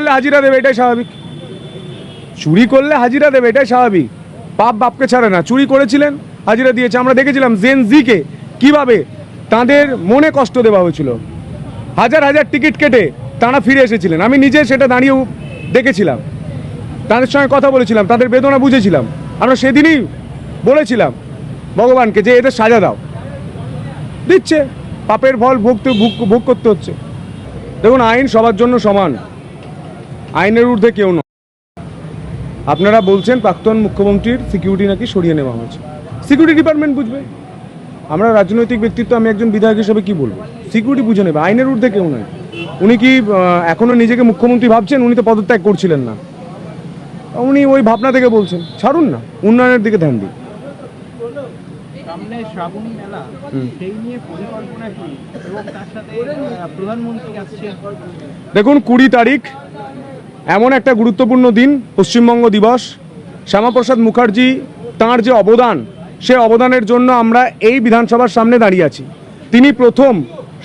করলে হাজিরা দেবে, এটাই স্বাভাবিক। চুরি করলে হাজিরা দেবে, এটাই স্বাভাবিক। বাপ বাপকে ছাড়ে না, চুরি করেছিলেন, হাজিরা দিয়েছে। আমরা দেখেছিলাম জেন জিকে কিভাবে তাদের মনে কষ্ট দেওয়া হয়েছিল, হাজার হাজার টিকিট কেটে তারা ফিরে এসেছিলেন। আমি নিজে সেটা দাঁড়িয়েও দেখেছিলাম, তাদের সঙ্গে কথা বলেছিলাম, তাদের বেদনা বুঝেছিলাম। আমরা সেদিনই বলেছিলাম ভগবানকে যে এদের সাজা দাও, দিচ্ছে, পাপের ফল ভোগ করতে হচ্ছে। দেখুন, আইন সবার জন্য সমান, আইনের ঊর্ধ্বে কেউ নয়। আপনারা বলছেন প্রাক্তন মুখ্যমন্ত্রীর সিকিউরিটি নাকি সরিয়ে নেওয়া হয়েছে, সিকিউরিটি ডিপার্টমেন্ট বুঝবে। আমরা রাজনৈতিক ব্যক্তিত্ব, আমি একজন বিধায়ক হিসেবে কি বলবো, সিকিউরিটি বুঝে নেবে, আইনের ঊর্ধ্বে কেউ নয়। উনি কি এখনো নিজেকে মুখ্যমন্ত্রী ভাবছেন? উনি তো পদত্যাগ করছিলেন না, উনি ওই ভাবনা থেকে বলছেন। ছাড়ুন না, উন্নয়নের দিকে ধ্যান দিন। দেখুন, 20 তারিখ এমন একটা গুরুত্বপূর্ণ দিন, পশ্চিমবঙ্গ দিবস। শ্যামাপ্রসাদ মুখার্জি তাঁর যে অবদান, সে অবদানের জন্য আমরা এই বিধানসভার সামনে দাঁড়িয়ে আছি। তিনি প্রথম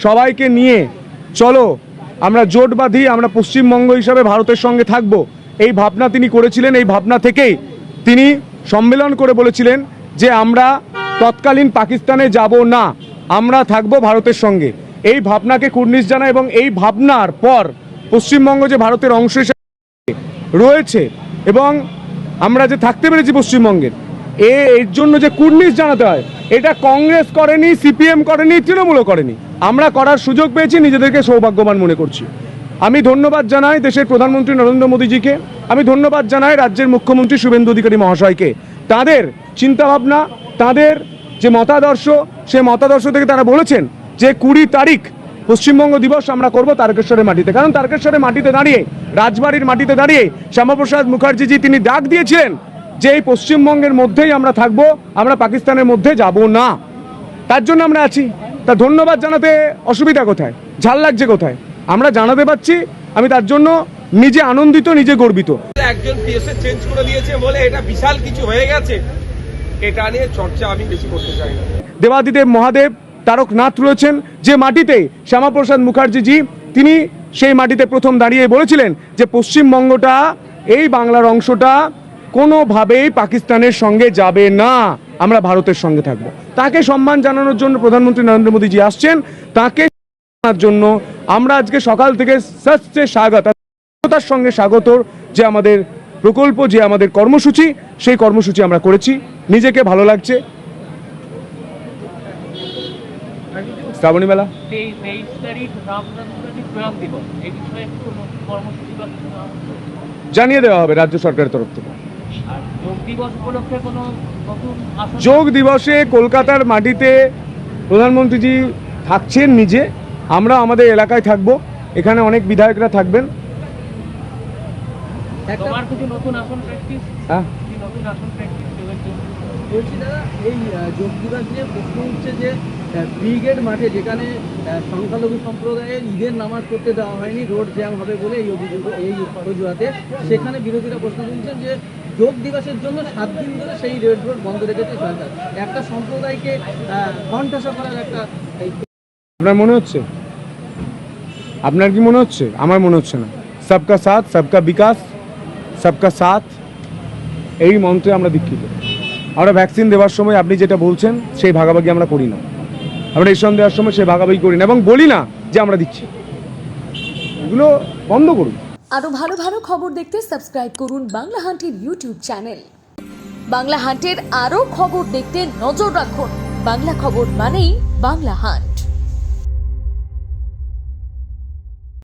সবাইকে নিয়ে চলো আমরা জোট বাঁধি, আমরা পশ্চিমবঙ্গ হিসাবে ভারতের সঙ্গে থাকব, এই ভাবনা তিনি করেছিলেন। এই ভাবনা থেকেই তিনি সম্মেলন করে বলেছিলেন যে আমরা তৎকালীন পাকিস্তানে যাব না, আমরা থাকব ভারতের সঙ্গে। এই ভাবনাকে কুর্নিশ জানায় এবং এই ভাবনার পর পশ্চিমবঙ্গ যে ভারতের অংশ হিসেবে রয়েছে এবং আমরা যে থাকতে পেরেছি পশ্চিমবঙ্গের, এর জন্য যে কুর্নিশ জানাতে হয়, এটা কংগ্রেস করেনি, সিপিএম করেনি, তৃণমূলও করেনি। আমরা করার সুযোগ পেয়েছি, নিজেদেরকে সৌভাগ্যবান মনে করছি। আমি ধন্যবাদ জানাই দেশের প্রধানমন্ত্রী নরেন্দ্র মোদীজিকে, আমি ধন্যবাদ জানাই রাজ্যের মুখ্যমন্ত্রী শুভেন্দু অধিকারী মহাশয়কে। তাদের চিন্তাভাবনা, তাদের যে মতাদর্শ, সে মতাদর্শ থেকে তারা বলেছেন যে 20 তারিখ পশ্চিমবঙ্গ দিবস আমরা করব তারকেশ্বরের মাটিতে। কারণ তারকেশ্বরের মাটিতে দাঁড়িয়ে, রাজবাড়ির মাটিতে দাঁড়িয়ে শ্যামাপ্রসাদ মুখার্জিজি তিনি ডাক দিয়েছিলেন যে এই পশ্চিমবঙ্গের মধ্যেই আমরা থাকবো, আমরা পাকিস্তানের মধ্যে যাব না। তার জন্য আমরা আছি। তা ধন্যবাদ জানাতে অসুবিধা কোথায়, ঝাল লাগছে কোথায়? আমরা জানাতে পারছি, আমি তার জন্য নিজে আনন্দিত, নিজে গর্বিত। একজন পিএসএ চেঞ্জ করে দিয়েছে বলে এটা বিশাল কিছু হয়ে গেছে, এটা নিয়ে চর্চা আমি বেশি করতে চাই না। দেবাদিদেব মহাদেব তারকনাথ রয়েছেন যে মাটিতে, শ্যামাপ্রসাদ মুখার্জিজি তিনি সেই মাটিতে প্রথম দাঁড়িয়ে বলেছিলেন যে পশ্চিমবঙ্গটা, এই বাংলার অংশটা কোনোভাবেই পাকিস্তানের সঙ্গে যাবে না, আমরা ভারতের সঙ্গে থাকব। তাকে সম্মান জানানোর জন্য প্রধানমন্ত্রী নরেন্দ্র মোদীজি আসছেন, তাকে জানানোর জন্য আমরা আজকে সকাল থেকে সত্যে স্বাগতার সঙ্গে স্বাগতর যে আমাদের প্রকল্প, যে আমাদের কর্মসূচি, সেই কর্মসূচি আমরা করেছি। নিজেকে ভালো লাগছে। শ্রাবণী মেলা জানিয়ে দেওয়া হবে রাজ্য সরকারের তরফ থেকে। যোগ দিবসে কলকাতার মাটিতে প্রধানমন্ত্রীজি থাকছেন নিজে, আমরা আমাদের এলাকায় থাকবো, এখানে অনেক বিধায়করা থাকবেন। হ্যাঁ, বলছি দাদা, এই যোগ দিবস নিয়ে প্রশ্ন উঠছে যে ব্রিগেড মাঠে, যেখানে সংখ্যালঘু সম্প্রদায়ের ঈদের নামাজ পড়তে দেওয়া হয়নি, রোড জ্যাম হবে বলে এই অভিযোগ, এই অজুহাতে, সেখানে বিরোধীরা প্রশ্ন তুলছেন যে যোগ দিবসের জন্য 7 দিন ধরে সেই রেড রোড বন্ধ রেখেছে সরকার। একটা সম্প্রদায়কে কণ্ঠাসা করার একটা। আপনার মনে হচ্ছে? আপনার কি মনে হচ্ছে? আমার মনে হচ্ছে না। সবকা সাথ, সবকা বিকাশ, সবকা সাথ, এই মন্ত্রে আমরা দীক্ষিত। আমরা ভ্যাকসিন দেওয়ার সময় আপনি যেটা বলছেন সেই ভাগাভাগি আমরা করি না, আমরা রেশন দেওয়ার সময় সেই ভাগাভাগি করি না এবং বলি না যে আমরা দিচ্ছি। এগুলো বন্ধ করুন। আরো ভালো ভালো খবর দেখতে সাবস্ক্রাইব করুন বাংলা হান্টের ইউটিউব চ্যানেল। বাংলা হান্টের আরো খবর দেখতে নজর রাখুন। বাংলা খবর মানেই বাংলা হান্ট।